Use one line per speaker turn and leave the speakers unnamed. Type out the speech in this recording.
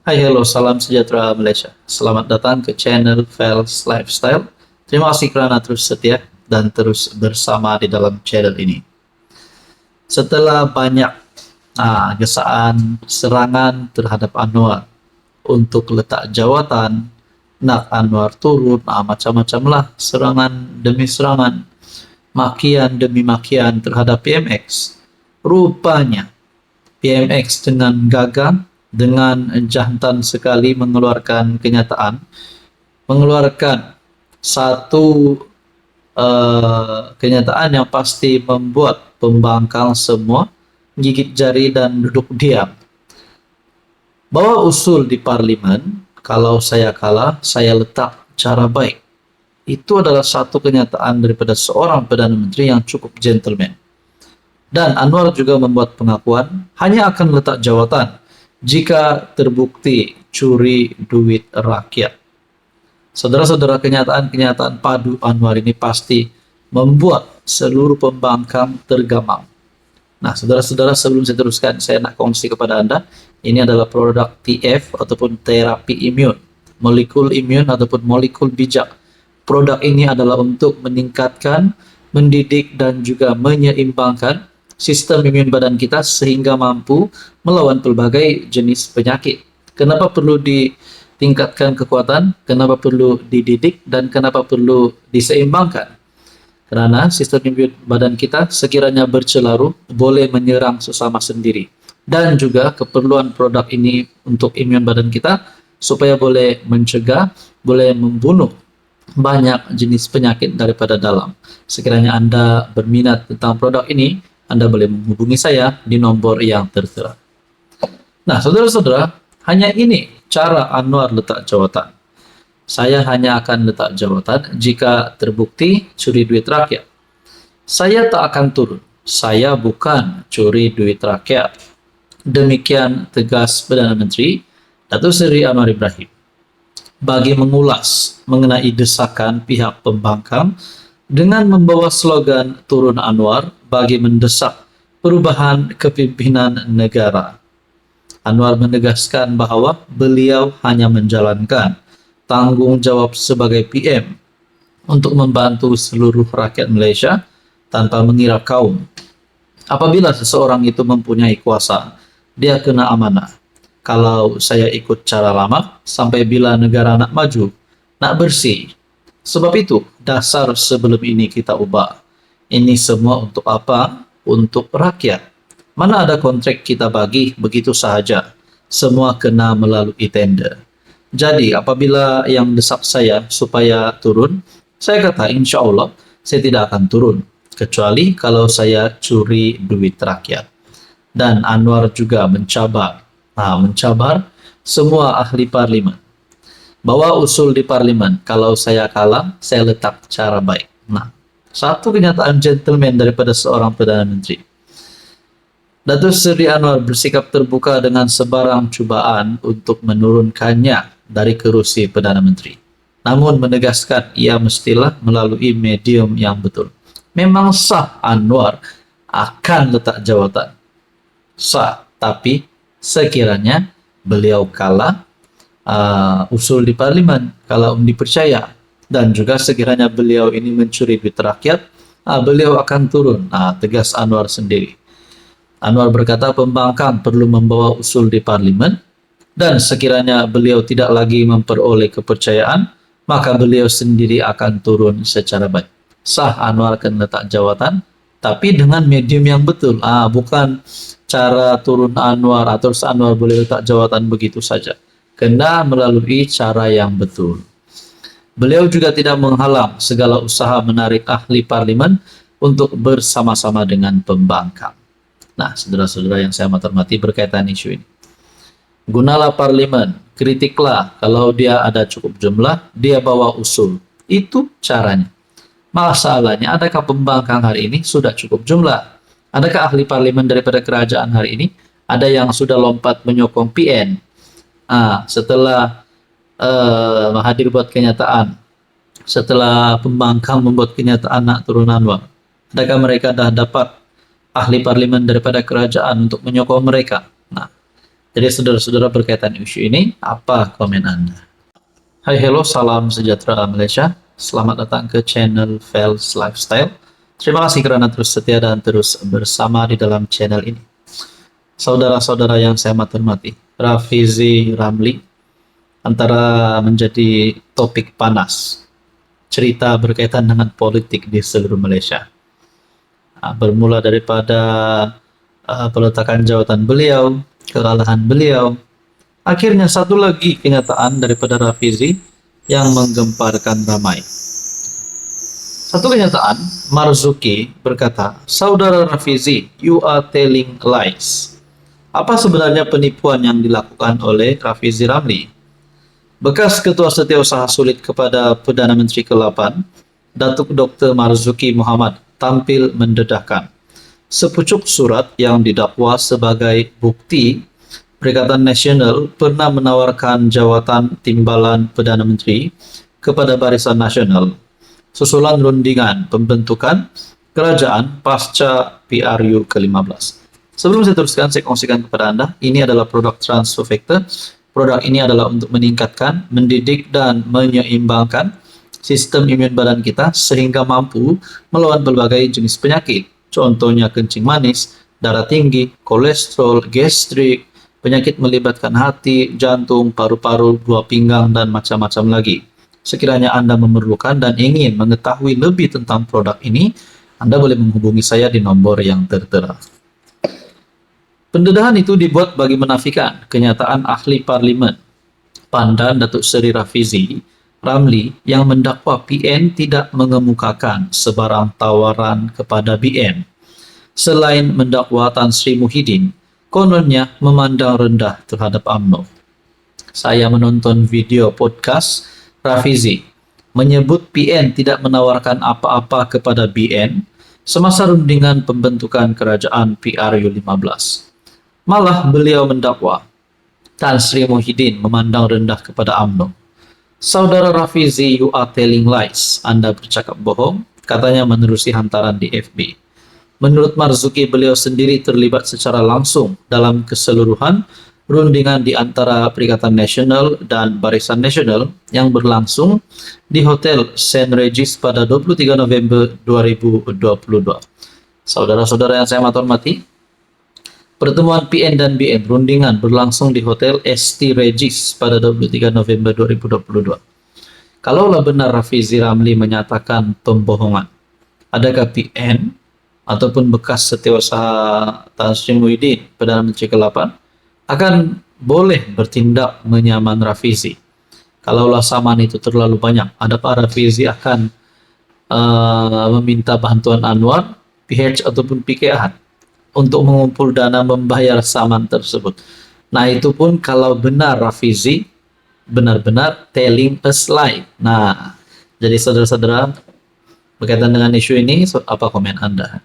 Hai, hello, salam sejahtera Malaysia. Selamat datang ke channel Fels Lifestyle. Terima kasih kerana terus setia dan terus bersama di dalam channel ini. Setelah banyak gesaan serangan terhadap Anwar untuk letak jawatan, nak Anwar turun, macam-macam lah serangan demi serangan, makian demi makian terhadap PMX. Rupanya PMX dengan gagah, dengan jantan sekali mengeluarkan satu kenyataan yang pasti membuat pembangkang semua gigit jari dan duduk diam. Bawa usul di parlimen, kalau saya kalah, saya letak cara baik. Itu adalah satu kenyataan daripada seorang Perdana Menteri yang cukup gentleman. Dan Anwar juga membuat pengakuan hanya akan letak jawatan jika terbukti curi duit rakyat. Saudara-saudara, kenyataan-kenyataan padu Anwar ini pasti membuat seluruh pembangkang tergamang. Nah, saudara-saudara, sebelum saya teruskan, saya nak kongsi kepada Anda, ini adalah produk TF ataupun terapi imun, molekul imun ataupun molekul bijak. Produk ini adalah untuk meningkatkan, mendidik, dan juga menyeimbangkan sistem imun badan kita sehingga mampu melawan pelbagai jenis penyakit. Kenapa perlu ditingkatkan kekuatan? Kenapa perlu dididik? Dan kenapa perlu diseimbangkan? Karena sistem imun badan kita sekiranya bercelaru boleh menyerang sesama sendiri. Dan juga keperluan produk ini untuk imun badan kita supaya boleh mencegah, boleh membunuh banyak jenis penyakit daripada dalam. Sekiranya Anda berminat tentang produk ini, Anda boleh menghubungi saya di nombor yang tertera. Nah, saudara-saudara, hanya ini cara Anwar letak jawatan. Saya hanya akan letak jawatan jika terbukti curi duit rakyat. Saya tak akan turun. Saya bukan curi duit rakyat. Demikian tegas Perdana Menteri Datuk Seri Anwar Ibrahim. Bagi mengulas mengenai desakan pihak pembangkang dengan membawa slogan Turun Anwar bagi mendesak perubahan kepimpinan negara. Anwar menegaskan bahawa beliau hanya menjalankan tanggung jawab sebagai PM untuk membantu seluruh rakyat Malaysia tanpa mengira kaum. Apabila seseorang itu mempunyai kuasa, dia kena amanah. Kalau saya ikut cara lama, sampai bila negara nak maju, nak bersih. Sebab itu, dasar sebelum ini kita ubah. Ini semua untuk apa? Untuk rakyat. Mana ada kontrak kita bagi begitu sahaja. Semua kena melalui tender. Jadi, apabila yang desak saya supaya turun, saya kata insya Allah saya tidak akan turun. Kecuali kalau saya curi duit rakyat. Dan Anwar juga mencabar semua ahli parlimen. Bawa usul di parlimen, kalau saya kalah, saya letak cara baik. Nah, satu kenyataan gentleman daripada seorang Perdana Menteri. Datuk Seri Anwar bersikap terbuka dengan sebarang cubaan untuk menurunkannya dari kerusi Perdana Menteri. Namun menegaskan ia mestilah melalui medium yang betul. Memang sah Anwar akan letak jawatan. Sah, tapi sekiranya beliau kalah usul di parlimen, kalau dipercaya, dan juga sekiranya beliau ini mencuri duit rakyat, beliau akan turun. Tegas Anwar sendiri. Anwar berkata pembangkang perlu membawa usul di parlimen, dan sekiranya beliau tidak lagi memperoleh kepercayaan, maka beliau sendiri akan turun secara baik. Sah Anwar akan letak jawatan, tapi dengan medium yang betul. Bukan cara turun Anwar atau Anwar boleh letak jawatan begitu saja. Kena melalui cara yang betul. Beliau juga tidak menghalang segala usaha menarik ahli parlimen untuk bersama-sama dengan pembangkang. Nah, saudara-saudara yang saya hormati berkaitan isu ini. Gunalah parlimen, kritiklah kalau dia ada cukup jumlah, dia bawa usul. Itu caranya. Masalahnya, adakah pembangkang hari ini sudah cukup jumlah? Adakah ahli parlimen daripada kerajaan hari ini? Ada yang sudah lompat menyokong PN. Setelah hadir buat kenyataan, setelah pembangkang membuat kenyataan nak turun Anwar, adakah mereka dah dapat ahli parlimen daripada kerajaan untuk menyokong mereka? Nah, Jadi saudara-saudara, berkaitan isu ini, apa komen Anda? Hai, hello, salam sejahtera Malaysia. Selamat datang ke channel Fels Lifestyle. Terima kasih karena terus setia dan terus bersama di dalam channel ini. Saudara-saudara yang saya hormati, Rafizi Ramli antara menjadi topik panas cerita berkaitan dengan politik di seluruh Malaysia. Bermula daripada peletakan jawatan beliau, kekalahan beliau. Akhirnya satu lagi kenyataan daripada Rafizi yang menggemparkan ramai. Satu kenyataan, Marzuki berkata, "Saudara Rafizi, you are telling lies." Apa sebenarnya penipuan yang dilakukan oleh Rafizi Ramli? Bekas Ketua Setiausaha Sulit kepada Perdana Menteri ke-8, Datuk Dr. Marzuki Mohamad, tampil mendedahkan sepucuk surat yang didakwa sebagai bukti Perikatan Nasional pernah menawarkan jawatan timbalan Perdana Menteri kepada Barisan Nasional susulan rundingan pembentukan kerajaan pasca PRU ke-15. Sebelum saya teruskan, saya kongsikan kepada Anda, ini adalah produk Transfer Factor. Produk ini adalah untuk meningkatkan, mendidik, dan menyeimbangkan sistem imun badan kita sehingga mampu melawan berbagai jenis penyakit. Contohnya kencing manis, darah tinggi, kolesterol, gastrik, penyakit melibatkan hati, jantung, paru-paru, buah pinggang, dan macam-macam lagi. Sekiranya Anda memerlukan dan ingin mengetahui lebih tentang produk ini, Anda boleh menghubungi saya di nomor yang tertera. Pendedahan itu dibuat bagi menafikan kenyataan ahli parlimen Pandan Datuk Seri Rafizi Ramli yang mendakwa PN tidak mengemukakan sebarang tawaran kepada BN. Selain mendakwa Tan Sri Muhyiddin, kononnya memandang rendah terhadap UMNO. Saya menonton video podcast Rafizi menyebut PN tidak menawarkan apa-apa kepada BN semasa rundingan pembentukan kerajaan PRU 15. Malah beliau mendakwa Tan Sri Muhyiddin memandang rendah kepada UMNO. Saudara Rafizi, you are telling lies. Anda bercakap bohong, katanya menerusi hantaran di FB. Menurut Marzuki, beliau sendiri terlibat secara langsung dalam keseluruhan rundingan di antara Perikatan Nasional dan Barisan Nasional yang berlangsung di Hotel St. Regis pada 23 November 2022. Saudara-saudara yang saya hormati, pertemuan PN dan BN rundingan berlangsung di Hotel ST Regis pada 23 November 2022. Kalaulah benar Rafizi Ramli menyatakan pembohongan, adakah PN ataupun bekas setiausaha Tan Sri Muhyiddin, Perdana Menteri ke-8, akan boleh bertindak menyaman Rafizi? Kalaulah saman itu terlalu banyak, adakah Rafizi akan meminta bantuan Anwar, PH ataupun PK Ahad untuk mengumpul dana membayar saman tersebut? Nah, itu pun kalau benar Rafizi benar-benar telling a lie. Nah, jadi saudara-saudara, berkaitan dengan isu ini, apa komen Anda?